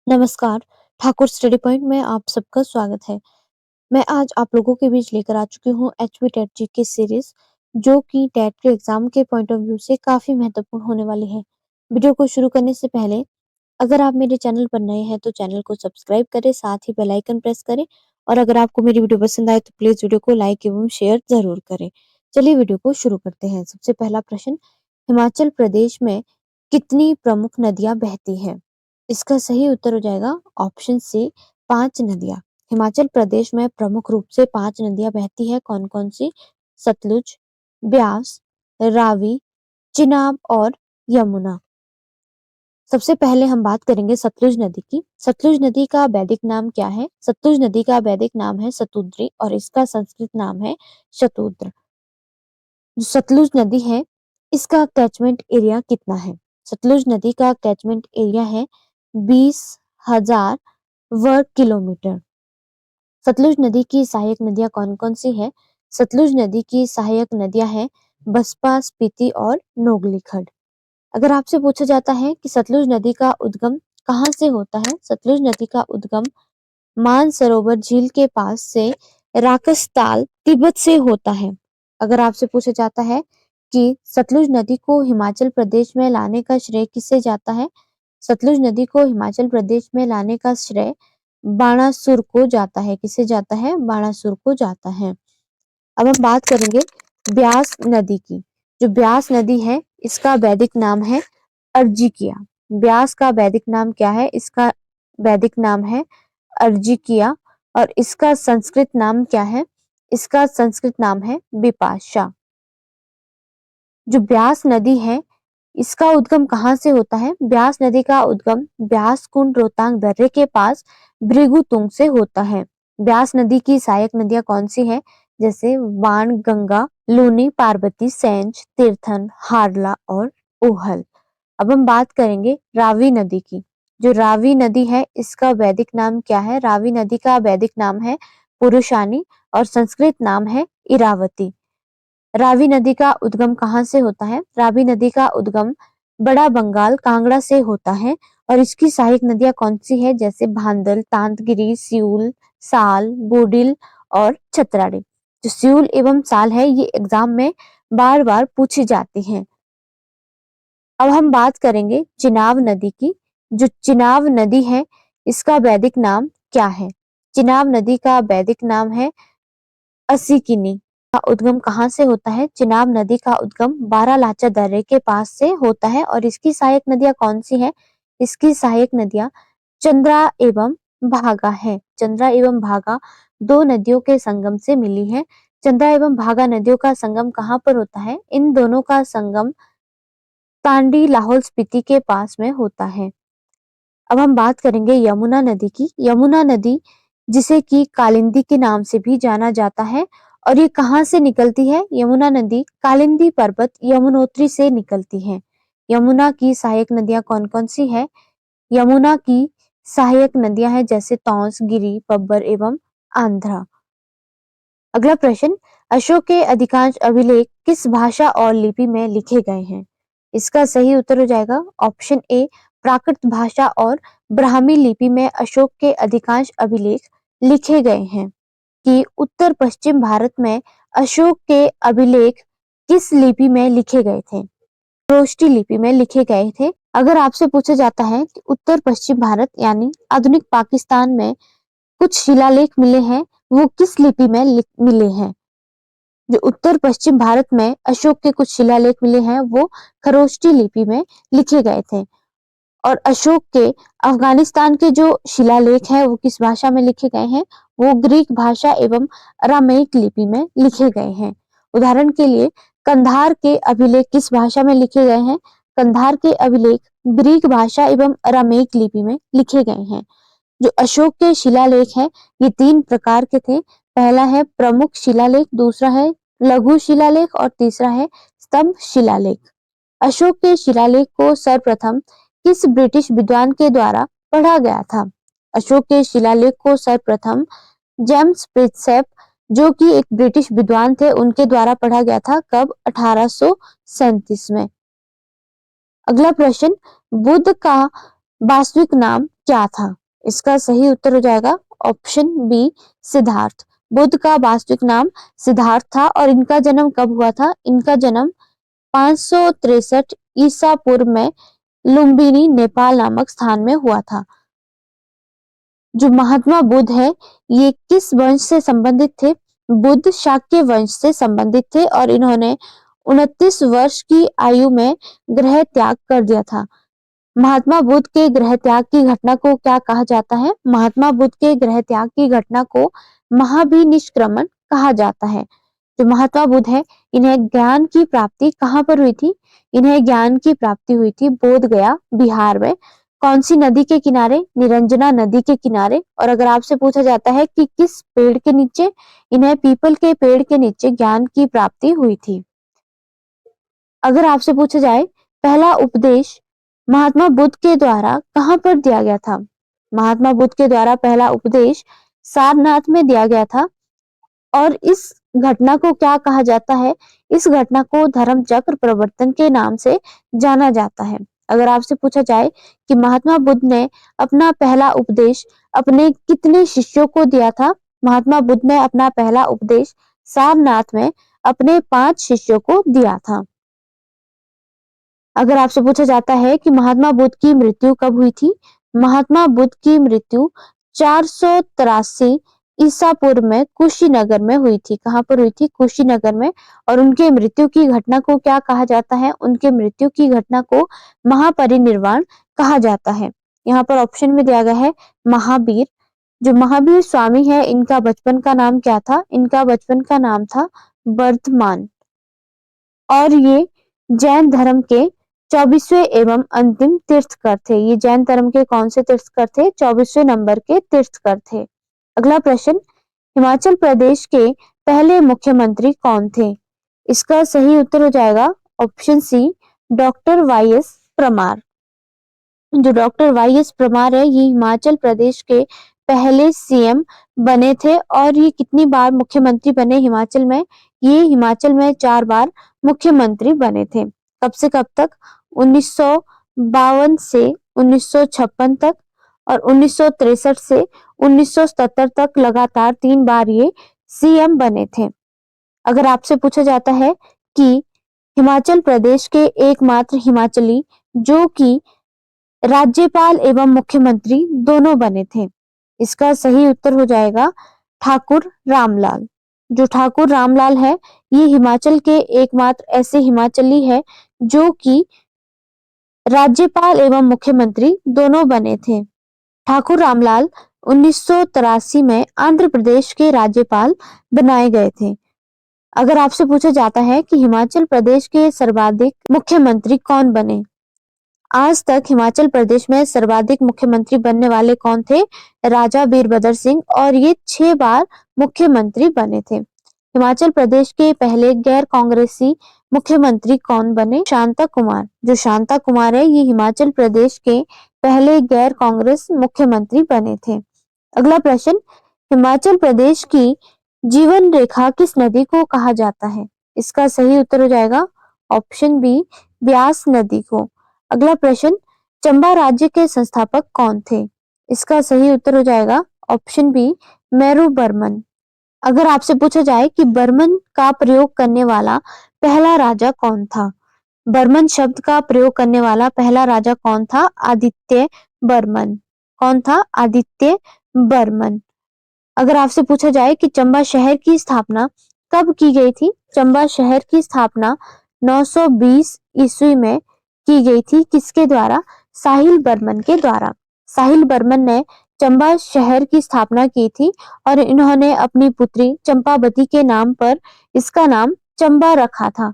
नमस्कार, Thakur study point में आप सबका स्वागत है। मैं आज आप लोगों के बीच लेकर आ चुकी हूँ एचवी टेट जीके सीरीज, जो कि टेट के एग्जाम के पॉइंट ऑफ व्यू से काफी महत्वपूर्ण होने वाली है। वीडियो को शुरू करने से पहले अगर आप मेरे चैनल पर नए हैं तो चैनल को सब्सक्राइब करें, साथ ही बेल आइकन प्रेस करें और अगर आपको मेरी वीडियो पसंद आए तो प्लीज वीडियो को लाइक एवं शेयर जरूर करें। चलिए वीडियो को शुरू करते हैं। सबसे पहला प्रश्न, हिमाचल प्रदेश में कितनी प्रमुख नदियां बहती हैं? इसका सही उत्तर हो जाएगा ऑप्शन सी, 5 नदियां। हिमाचल प्रदेश में प्रमुख रूप से 5 नदियां बहती है। कौन कौन सी? सतलुज, ब्यास, रावी, चिनाब और यमुना। सबसे पहले हम बात करेंगे सतलुज नदी की। सतलुज नदी का वैदिक नाम क्या है? सतलुज नदी का वैदिक नाम है सतुद्री और इसका संस्कृत नाम है शतूद्र। जो सतलुज नदी है, इसका कैचमेंट एरिया कितना है? सतलुज नदी का कैचमेंट एरिया है 20,000 वर्ग किलोमीटर। सतलुज नदी की सहायक नदियां कौन कौन सी है? सतलुज नदी की सहायक नदियां हैं बसपा, स्पीति और नोगली खड्ड। अगर आपसे पूछा जाता है कि सतलुज नदी का उद्गम कहाँ से होता है? सतलुज नदी का उद्गम मानसरोवर झील के पास से राकसताल, तिब्बत से होता है। अगर आपसे पूछा जाता है कि सतलुज नदी को हिमाचल प्रदेश में लाने का श्रेय किसे जाता है? सतलुज नदी को हिमाचल प्रदेश में लाने का श्रेय बाणासुर को जाता है। किसे जाता है? बाणासुर को जाता है। अब हम बात करेंगे ब्यास नदी की। जो ब्यास नदी है, इसका वैदिक नाम है अर्जिकिया। ब्यास का वैदिक नाम क्या है? इसका वैदिक नाम है अर्जिकिया और इसका संस्कृत नाम क्या है? इसका संस्कृत नाम है विपाशा। जो ब्यास नदी है, इसका उद्गम कहाँ से होता है? ब्यास नदी का उद्गम ब्यास कुंड रोहतांग दर्रे के पास भृगुतुंग से होता है। ब्यास नदी की सहायक नदियां कौन सी हैं? जैसे वाण गंगा, लूनी, पार्वती, सेंज, तीर्थन, हारला और ओहल। अब हम बात करेंगे रावी नदी की। जो रावी नदी है, इसका वैदिक नाम क्या है? रावी नदी का वैदिक नाम है पुरुषानी और संस्कृत नाम है इरावती। रावी नदी का उद्गम कहाँ से होता है? रावी नदी का उद्गम बड़ा बंगाल, कांगड़ा से होता है और इसकी सहायक नदियां कौन सी है? जैसे भांदल, तांतगिरी, सियूल, साल, बोडिल और छतराड़ी। जो सियूल एवं साल है, ये एग्जाम में बार बार पूछी जाती हैं। अब हम बात करेंगे चिनाब नदी की। जो चिनाब नदी है, इसका वैदिक नाम क्या है? चिनाब नदी का वैदिक नाम है असिकिनी। का उद्गम कहाँ से होता है? चिनाब नदी का उद्गम बारालाचा दर्रे के पास से होता है और इसकी सहायक नदियां कौन सी है? इसकी सहायक नदियां चंद्रा एवं भागा है। चंद्रा एवं भागा दो नदियों के संगम से मिली है। चंद्रा एवं भागा नदियों का संगम कहाँ पर होता है? इन दोनों का संगम तांडी, लाहौल स्पीति के पास में होता है। अब हम बात करेंगे यमुना नदी की। यमुना नदी, जिसे कि कालिंदी के नाम से भी जाना जाता है, और ये कहाँ से निकलती है? यमुना नदी कालिंदी पर्वत यमुनोत्री से निकलती है। यमुना की सहायक नदियां कौन कौन सी है? यमुना की सहायक नदियां हैं जैसे तौंस, गिरी, पब्बर एवं आंध्रा। अगला प्रश्न, अशोक के अधिकांश अभिलेख किस भाषा और लिपि में लिखे गए हैं? इसका सही उत्तर हो जाएगा ऑप्शन ए, प्राकृत भाषा और ब्राह्मी लिपि में अशोक के अधिकांश अभिलेख लिखे गए हैं। कि उत्तर पश्चिम भारत में अशोक के अभिलेख किस लिपि में लिखे गए थे? खरोष्टी लिपि में लिखे गए थे। अगर आपसे पूछा जाता है कि उत्तर पश्चिम भारत यानी आधुनिक पाकिस्तान में कुछ शिलालेख मिले हैं, वो किस लिपि में मिले हैं? जो उत्तर पश्चिम भारत में अशोक के कुछ शिलालेख मिले हैं, वो खरोष्टी लिपि में लिखे गए थे। और अशोक के अफगानिस्तान के जो शिलालेख हैं, वो किस भाषा में लिखे गए हैं? वो ग्रीक भाषा एवं अरामेइक लिपि में लिखे गए हैं। उदाहरण के लिए कंधार के अभिलेख किस भाषा में लिखे गए हैं? कंधार के अभिलेख ग्रीक भाषा एवं अरामेइक लिपि में लिखे गए हैं। जो अशोक के शिलालेख हैं, ये 3 प्रकार के थे। पहला है प्रमुख शिलालेख, दूसरा है लघु शिलालेख और तीसरा है स्तंभ शिलालेख। अशोक के शिलालेख को सर्वप्रथम किस ब्रिटिश विद्वान के द्वारा पढ़ा गया था? अशोक के शिलालेख को सर्वप्रथम जेम्स प्रिंसेप, जो कि एक ब्रिटिश विद्वान थे, उनके द्वारा पढ़ा गया था। कब? 1837 में। अगला प्रश्न, बुद्ध का वास्तविक नाम क्या था? इसका सही उत्तर हो जाएगा ऑप्शन बी सिद्धार्थ। बुद्ध का वास्तविक नाम सिद्धार्थ था और इनका जन्म कब हुआ था? इनका जन्म 563 ईसा पूर्व में लुम्बिनी नेपाल नामक स्थान में हुआ था। जो महात्मा बुद्ध है ये किस वंश से संबंधित थे? बुद्ध शाक्य वंश से संबंधित थे और इन्होंने 29 वर्ष की आयु में गृह त्याग कर दिया था। महात्मा बुद्ध के गृह त्याग की घटना को क्या कहा जाता है? महात्मा बुद्ध के गृह त्याग की घटना को महाभिनिष्क्रमण कहा जाता है। जो महात्मा बुद्ध है इन्हें ज्ञान की प्राप्ति कहाँ पर हुई थी? इन्हें ज्ञान की प्राप्ति हुई थी बोध गया बिहार में। कौन सी नदी के किनारे? निरंजना नदी के किनारे। और अगर आपसे पूछा जाता है कि किस पेड़ के नीचे? इन्हें पीपल के पेड़ के नीचे ज्ञान की प्राप्ति हुई थी। अगर आपसे पूछा जाए पहला उपदेश महात्मा बुद्ध के द्वारा कहाँ पर दिया गया था? महात्मा बुद्ध के द्वारा पहला उपदेश सारनाथ में दिया गया था और इस घटना को क्या कहा जाता है? इस घटना को धर्म चक्र प्रवर्तन के नाम से जाना जाता है। अगर आपसे पूछा जाए कि महात्मा बुद्ध ने अपना पहला उपदेश अपने कितने शिष्यों को दिया था? महात्मा बुद्ध ने अपना पहला उपदेश सारनाथ में अपने 5 शिष्यों को दिया था। अगर आपसे पूछा जाता है कि महात्मा बुद्ध की मृत्यु कब हुई थी? महात्मा बुद्ध की मृत्यु 483 ईसा पूर्व में कुशीनगर में हुई थी। कहाँ पर हुई थी? कुशीनगर में। और उनके मृत्यु की घटना को क्या कहा जाता है? उनके मृत्यु की घटना को महापरिनिर्वाण कहा जाता है। यहाँ पर ऑप्शन में दिया गया है महावीर। जो महावीर स्वामी है इनका बचपन का नाम क्या था? इनका बचपन का नाम था वर्धमान और ये जैन धर्म के 24वें एवं अंतिम तीर्थकर थे। ये जैन धर्म के कौन से तीर्थकर थे? 24वें नंबर के तीर्थकर थे। अगला प्रश्न, हिमाचल प्रदेश के पहले मुख्यमंत्री कौन थे? इसका सही उत्तर हो जाएगा option C doctor Y S Parmar. जो डॉक्टर वाई एस परमार है ये हिमाचल प्रदेश के पहले सीएम बने थे और ये कितनी बार मुख्यमंत्री बने हिमाचल में? ये हिमाचल में 4 बार मुख्यमंत्री बने थे। कब से कब तक? 1952 से 1956 तक और 1963 से 1977 तक लगातार 3 बार ये सीएम बने थे। अगर आपसे पूछा जाता है कि हिमाचल प्रदेश के एकमात्र हिमाचली जो कि राज्यपाल एवं मुख्यमंत्री दोनों बने थे, इसका सही उत्तर हो जाएगा ठाकुर रामलाल। जो ठाकुर रामलाल है ये हिमाचल के एकमात्र ऐसे हिमाचली है जो कि राज्यपाल एवं मुख्यमंत्री दोनों बने थे। ठाकुर रामलाल 1983 में आंध्र प्रदेश के राज्यपाल बनाए गए थे। अगर आपसे पूछा जाता है कि हिमाचल प्रदेश के सर्वाधिक मुख्यमंत्री कौन बने? आज तक हिमाचल प्रदेश में सर्वाधिक मुख्यमंत्री बनने वाले कौन थे? राजा वीरभद्र सिंह और ये 6 बार मुख्यमंत्री बने थे। हिमाचल प्रदेश के पहले गैर कांग्रेसी मुख्यमंत्री कौन बने? शांता कुमार। जो शांता कुमार है ये हिमाचल प्रदेश के पहले गैर कांग्रेस मुख्यमंत्री बने थे। अगला प्रश्न, हिमाचल प्रदेश की जीवन रेखा किस नदी को कहा जाता है? इसका सही उत्तर हो जाएगा ऑप्शन बी ब्यास नदी को। अगला प्रश्न, चंबा राज्य के संस्थापक कौन थे? इसका सही उत्तर हो जाएगा ऑप्शन बी मेरू बर्मन। अगर आपसे पूछा जाए कि बर्मन का प्रयोग करने वाला पहला राजा कौन था? बर्मन शब्द का प्रयोग करने वाला पहला राजा कौन था? आदित्य बर्मन। कौन था? आदित्य बर्मन। अगर आपसे पूछा जाए कि चंबा शहर की स्थापना कब की गई थी? चंबा शहर की स्थापना 920 ईस्वी में की गई थी। किसके द्वारा? साहिल बर्मन के द्वारा। साहिल बर्मन ने चंबा शहर की स्थापना की थी और इन्होंने अपनी पुत्री चंपावती के नाम पर इसका नाम चंबा रखा था।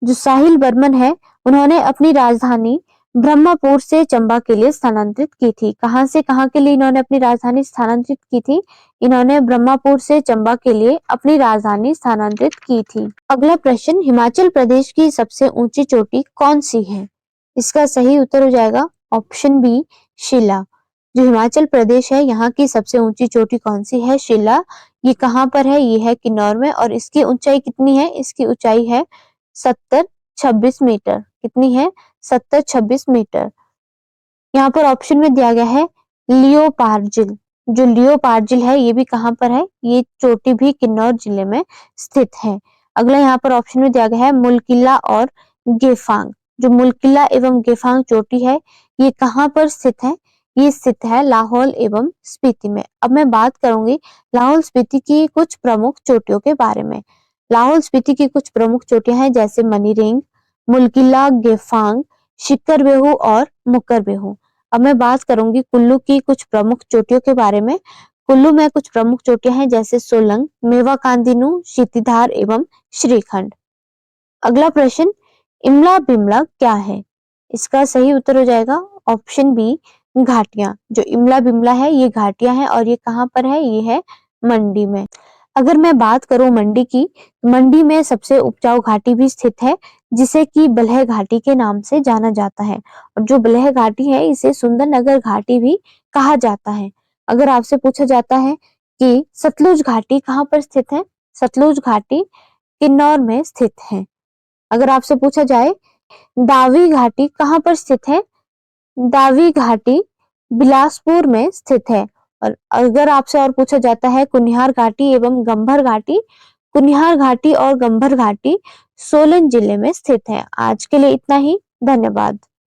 जो साहिल बर्मन है उन्होंने अपनी राजधानी ब्रह्मपुर से चंबा के लिए स्थानांतरित की थी। कहां से कहां के लिए इन्होंने अपनी राजधानी स्थानांतरित की थी? इन्होंने ब्रह्मपुर से चंबा के लिए अपनी राजधानी स्थानांतरित की थी। अगला प्रश्न, हिमाचल प्रदेश की सबसे ऊंची चोटी कौन सी है? इसका सही उत्तर हो जाएगा ऑप्शन बी शिला। जो हिमाचल प्रदेश है यहाँ की सबसे ऊंची चोटी कौन सी है? शिला। ये कहाँ पर है? ये है किन्नौर में और इसकी ऊंचाई कितनी है? इसकी ऊंचाई है 70-26 मीटर। कितनी है? 70-26 मीटर। यहाँ पर ऑप्शन में दिया गया है लियोपार्जिल। जो लियोपार्जिल है ये भी कहाँ पर है? ये चोटी भी किन्नौर जिले में स्थित है। अगला यहाँ पर ऑप्शन में दिया गया है मुलकिला और गेफांग। जो मुलकिला एवं गेफांग चोटी है ये कहाँ पर स्थित है? ये स्थित है लाहौल एवं स्पीति में। अब मैं बात करूंगी लाहौल स्पीति की कुछ प्रमुख चोटियों के बारे में। लाहौल स्पीति की कुछ प्रमुख चोटियां हैं जैसे मनीरिंग, मुलकिला, गेफांग, शिकर और मुकर बेहू। अब मैं बात करूंगी कुल्लू की कुछ प्रमुख चोटियों के बारे में। कुल्लू में कुछ प्रमुख चोटियां हैं जैसे सोलंग, मेवा कांदिनू, क्षितिधार एवं श्रीखंड। अगला प्रश्न, इमला बिमला क्या है? इसका सही उत्तर हो जाएगा ऑप्शन बी, घाटियां। जो इमला बिमला है ये घाटियां हैं और ये कहाँ पर है? ये है मंडी में। अगर मैं बात करूं मंडी की, मंडी में सबसे उपजाऊ घाटी भी स्थित है जिसे कि बलह घाटी के नाम से जाना जाता है। और जो बलह घाटी है इसे सुंदरनगर घाटी भी कहा जाता है। अगर आपसे पूछा जाता है कि सतलुज घाटी कहाँ पर स्थित है? सतलुज घाटी किन्नौर में स्थित है। अगर आपसे पूछा जाए दावी घाटी कहाँ पर स्थित है? दावी घाटी बिलासपुर में स्थित है। और अगर आपसे और पूछा जाता है कुनिहार घाटी एवं गंभर घाटी, कुनिहार घाटी और गंभर घाटी सोलन जिले में स्थित है। आज के लिए इतना ही। धन्यवाद।